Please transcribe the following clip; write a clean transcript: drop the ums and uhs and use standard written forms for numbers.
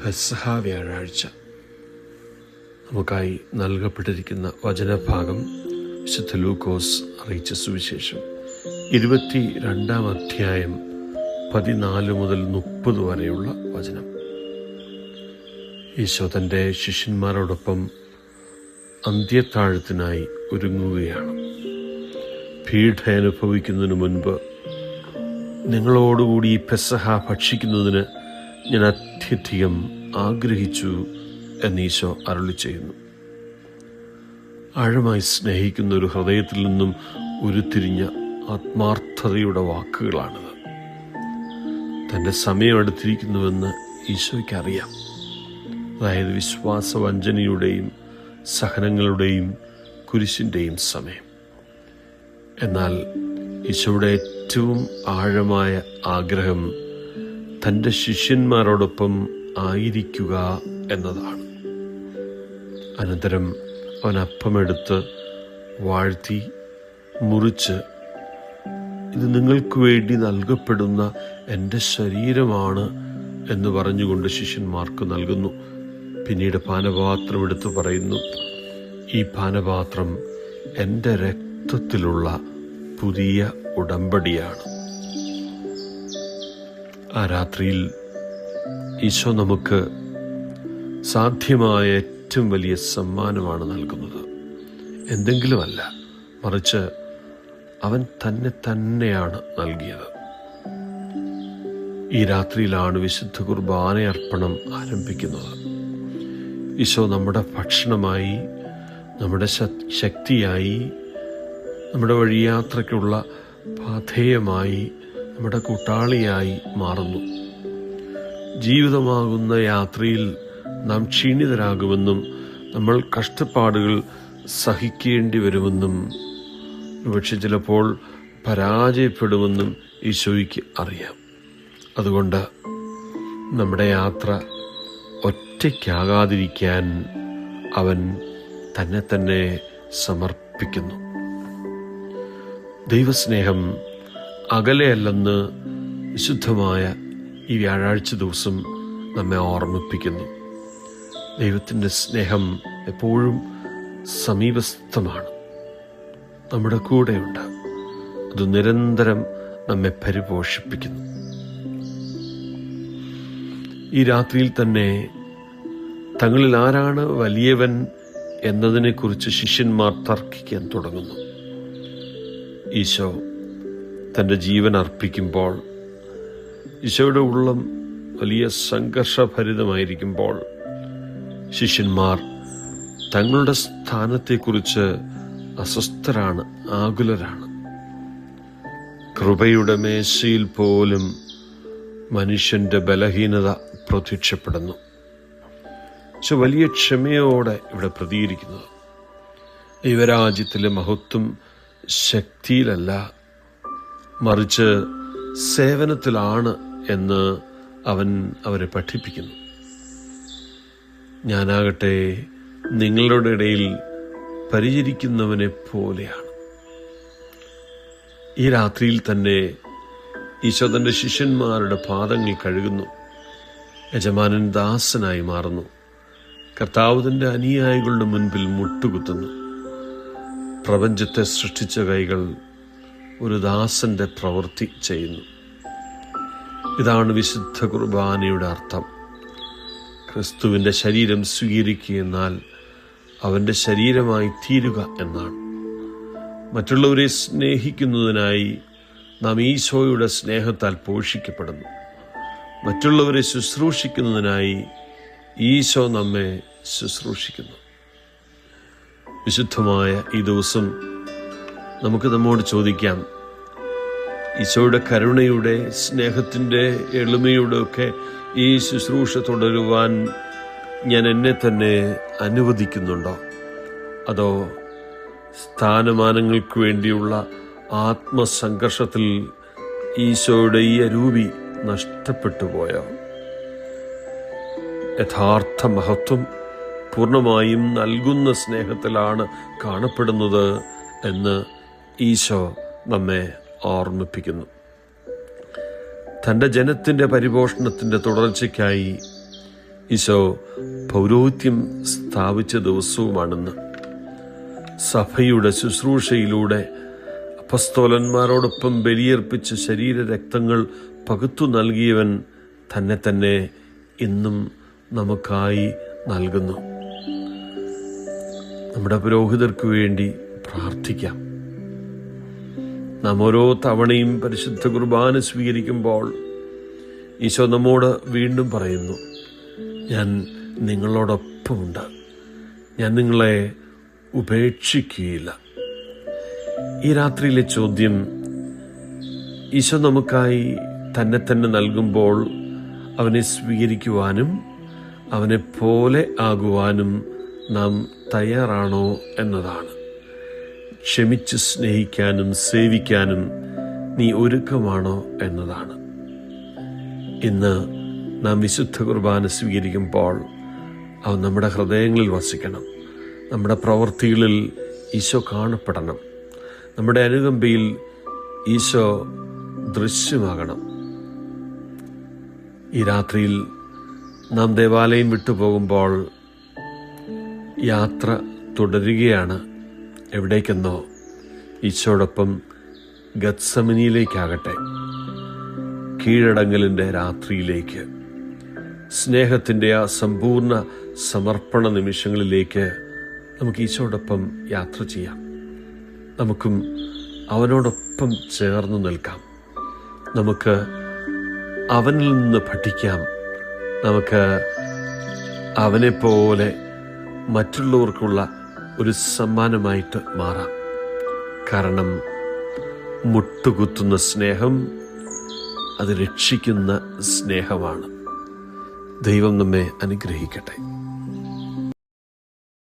പെസഹ വ്യാഴാഴ്ച നമുക്കായി നൽകപ്പെട്ടിരിക്കുന്ന വചനഭാഗം വിശുദ്ധ ലൂക്കോസ് അറിയിച്ച സുവിശേഷം 22-ാം അധ്യായം 14 മുതൽ 30 വരെയുള്ള വചനം. ഈശോ തൻ്റെ ശിഷ്യന്മാരോടൊപ്പം അന്ത്യത്താഴത്തിനായി ഒരുങ്ങുകയാണ്. പീഡ അനുഭവിക്കുന്നതിന് മുൻപ് നിങ്ങളോടുകൂടി ഈ പെസഹ ഭക്ഷിക്കുന്നതിന് ഞാൻ അത്യധികം ആഗ്രഹിച്ചു എന്ന് ഈശോ അരുളി ചെയ്യുന്നു. ആഴമായി സ്നേഹിക്കുന്ന ഒരു ഹൃദയത്തിൽ നിന്നും ഉരുത്തിരിഞ്ഞ ആത്മാർത്ഥതയുടെ വാക്കുകളാണിത്. തൻ്റെ സമയം അടുത്തിരിക്കുന്നുവെന്ന് ഈശോയ്ക്ക് അറിയാം. അതായത് വിശ്വാസവഞ്ചനയുടെയും സഹനങ്ങളുടെയും കുരിശിൻ്റെയും സമയം. എന്നാൽ ഈശോയുടെ ഏറ്റവും ആഴമായ ആഗ്രഹം തൻ്റെ ശിഷ്യന്മാരോടൊപ്പം ആയിരിക്കുക എന്നതാണ്. അനന്തരം അവൻ അപ്പമെടുത്ത് വാഴ്ത്തി മുറിച്ച്, ഇത് നിങ്ങൾക്ക് വേണ്ടി നൽകപ്പെടുന്ന എൻ്റെ ശരീരമാണ് എന്ന് പറഞ്ഞുകൊണ്ട് ശിഷ്യന്മാർക്ക് നൽകുന്നു. പിന്നീട് പാനപാത്രം എടുത്ത് പറയുന്നു, ഈ പാനപാത്രം എൻ്റെ രക്തത്തിലുള്ള പുതിയ ഉടമ്പടിയാണ്. ആ രാത്രിയിൽ ഈശോ നമുക്ക് സാധ്യമായ ഏറ്റവും വലിയ സമ്മാനമാണ് നൽകുന്നത്. എന്തെങ്കിലുമല്ല, മറിച്ച് അവൻ തന്നെയാണ് നൽകിയത്. ഈ രാത്രിയിലാണ് വിശുദ്ധ കുർബാന അർപ്പണം ആരംഭിക്കുന്നത്. ഈശോ നമ്മുടെ ഭക്ഷണമായി, നമ്മുടെ ശക്തിയായി, നമ്മുടെ വഴിയാത്രയ്ക്കുള്ള പാഥേയമായി, നമ്മുടെ കൂട്ടാളിയായി മാറുന്നു. ജീവിതമാകുന്ന യാത്രയിൽ നാം ക്ഷീണിതരാകുമെന്നും നമ്മൾ കഷ്ടപ്പാടുകൾ സഹിക്കേണ്ടി വരുമെന്നും പക്ഷെ ചിലപ്പോൾ പരാജയപ്പെടുമെന്നും ഈശോയ്ക്ക് അറിയാം. അതുകൊണ്ട് നമ്മുടെ യാത്ര ഒറ്റയ്ക്കാകാതിരിക്കാൻ അവൻ തന്നെ സമർപ്പിക്കുന്നു. ദൈവസ്നേഹം അകലെയല്ലെന്ന് വിശുദ്ധമായ ഈ വ്യാഴാഴ്ച ദിവസം നമ്മെ ഓർമ്മിപ്പിക്കുന്നു. ദൈവത്തിൻ്റെ സ്നേഹം എപ്പോഴും സമീപസ്ഥമാണ്, നമ്മുടെ കൂടെയുണ്ട്. അത് നിരന്തരം നമ്മെ പരിപോഷിപ്പിക്കുന്നു. ഈ രാത്രിയിൽ തന്നെ തങ്ങളിൽ ആരാണ് വലിയവൻ എന്നതിനെക്കുറിച്ച് ശിഷ്യന്മാർ തർക്കിക്കാൻ തുടങ്ങുന്നു. ഈശോ തൻ്റെ ജീവൻ അർപ്പിക്കുമ്പോൾ, ഈശോയുടെ ഉള്ളം വലിയ സംഘർഷഭരിതമായിരിക്കുമ്പോൾ, ശിഷ്യന്മാർ തങ്ങളുടെ സ്ഥാനത്തെക്കുറിച്ച് അസ്വസ്ഥരാണ്, ആകുലരാണ്. കൃപയുടെ മേശയിൽ പോലും മനുഷ്യൻ്റെ ബലഹീനത പ്രത്യക്ഷപ്പെടുന്നു. വലിയ ക്ഷമയോടെ ഇവിടെ പ്രതികരിക്കുന്നത് ദൈവരാജ്യത്തിലെ മഹത്വം ശക്തിയിലല്ല, മറിച്ച് സേവനത്തിലാണ് എന്ന് അവൻ അവരെ പഠിപ്പിക്കുന്നു. ഞാനാകട്ടെ നിങ്ങളുടെ ഇടയിൽ പരിചരിക്കുന്നവനെ പോലെയാണ്. ഈ രാത്രിയിൽ തന്നെ ഈശോ തൻ്റെ ശിഷ്യന്മാരുടെ പാദങ്ങൾ കഴുകുന്നു. യജമാനൻ ദാസനായി മാറുന്നു. കർത്താവ് തൻ്റെ അനുയായികളുടെ മുൻപിൽ മുട്ടുകുത്തുന്നു. പ്രപഞ്ചത്തെ സൃഷ്ടിച്ച കൈകൾ ഒരു ദാസന്റെ പ്രവൃത്തി ചെയ്യുന്നു. ഇതാണ് വിശുദ്ധ കുർബാനയുടെ അർത്ഥം. ക്രിസ്തുവിൻ്റെ ശരീരം സ്വീകരിക്കുക എന്നാൽ അവൻ്റെ ശരീരമായി തീരുക എന്നാണ്. മറ്റുള്ളവരെ സ്നേഹിക്കുന്നതിനായി നാം ഈശോയുടെ സ്നേഹത്താൽ പോഷിക്കപ്പെടുന്നു. മറ്റുള്ളവരെ ശുശ്രൂഷിക്കുന്നതിനായി ഈശോ നമ്മെ ശുശ്രൂഷിക്കുന്നു. വിശുദ്ധമായ ഈ ദിവസം നമുക്ക് നമ്മോട് ചോദിക്കാം, ഈശോയുടെ കരുണയുടെ, സ്നേഹത്തിൻ്റെ, എളിമയുടെ ഒക്കെ ഈ ശുശ്രൂഷ തുടരുവാൻ ഞാൻ എന്നെ തന്നെ അനുവദിക്കുന്നുണ്ടോ? അതോ സ്ഥാനമാനങ്ങൾക്ക് വേണ്ടിയുള്ള ആത്മസംഘർഷത്തിൽ ഈശോയുടെ ഈ അരൂപി നഷ്ടപ്പെട്ടു പോയോ? യഥാർത്ഥ മഹത്വം പൂർണ്ണമായും നൽകുന്ന സ്നേഹത്തിലാണ് കാണപ്പെടുന്നത് എന്ന് ഈശോ നമ്മെ ഓർമ്മിപ്പിക്കുന്നു. തൻ്റെ ജനത്തിൻ്റെ പരിപോഷണത്തിൻ്റെ തുടർച്ചയ്ക്കായി ഈശോ പൗരോഹിത്യം സ്ഥാപിച്ച ദിവസവുമാണെന്ന്. സഭയുടെ ശുശ്രൂഷയിലൂടെ അപ്പസ്തോലന്മാരോടൊപ്പം ബലിയർപ്പിച്ച ശരീരരക്തങ്ങൾ പകുത്തു നൽകിയവൻ തന്നെ ഇന്നും നമുക്കായി നൽകുന്നു. നമ്മുടെ പുരോഹിതർക്ക് വേണ്ടി പ്രാർത്ഥിക്കാം. നാം ഓരോ തവണയും പരിശുദ്ധ കുർബാന സ്വീകരിക്കുമ്പോൾ ഈശോ നമ്മോട് വീണ്ടും പറയുന്നു, ഞാൻ നിങ്ങളോടൊപ്പമുണ്ട്, ഞാൻ നിങ്ങളെ ഉപേക്ഷിക്കുകയില്ല. ഈ രാത്രിയിലെ ചോദ്യം, ഈശോ നമുക്കായി തന്നെ നൽകുമ്പോൾ അവനെ സ്വീകരിക്കുവാനും അവനെ പോലെ ആകുവാനും നാം തയ്യാറാണോ എന്നതാണ്. ക്ഷമിച്ച് സ്നേഹിക്കാനും സേവിക്കാനും നീ ഒരുക്കമാണോ എന്നതാണ്. ഇന്ന് നാം വിശുദ്ധ കുർബാന സ്വീകരിക്കുമ്പോൾ അവൻ നമ്മുടെ ഹൃദയങ്ങളിൽ വസിക്കണം. നമ്മുടെ പ്രവൃത്തികളിൽ ഈശോ കാണപ്പെടണം. നമ്മുടെ അനുകമ്പയിൽ ഈശോ ദൃശ്യമാകണം. ഈ രാത്രിയിൽ നാം ദേവാലയം വിട്ടുപോകുമ്പോൾ യാത്ര തുടരുകയാണ്. എവിടേക്കെന്നോ? ഈശോടൊപ്പം ഗത്സമനിയിലേക്കാകട്ടെ, കീഴടങ്ങലിൻ്റെ രാത്രിയിലേക്ക്, സ്നേഹത്തിൻ്റെ ആ സമ്പൂർണ്ണ സമർപ്പണ നിമിഷങ്ങളിലേക്ക് നമുക്ക് ഈശോടൊപ്പം യാത്ര ചെയ്യാം. നമുക്കും അവനോടൊപ്പം ചേർന്ന് നിൽക്കാം. നമുക്ക് അവനിൽ നിന്ന് പഠിക്കാം. നമുക്ക് അവനെപ്പോലെ മറ്റുള്ളവർക്കുള്ള ഒരു സമ്മാനമായിട്ട് മാറാം. കാരണം മുട്ടുകുത്തുന്ന സ്നേഹം അത് രക്ഷിക്കുന്ന സ്നേഹമാണ്. ദൈവം നമ്മെ അനുഗ്രഹിക്കട്ടെ.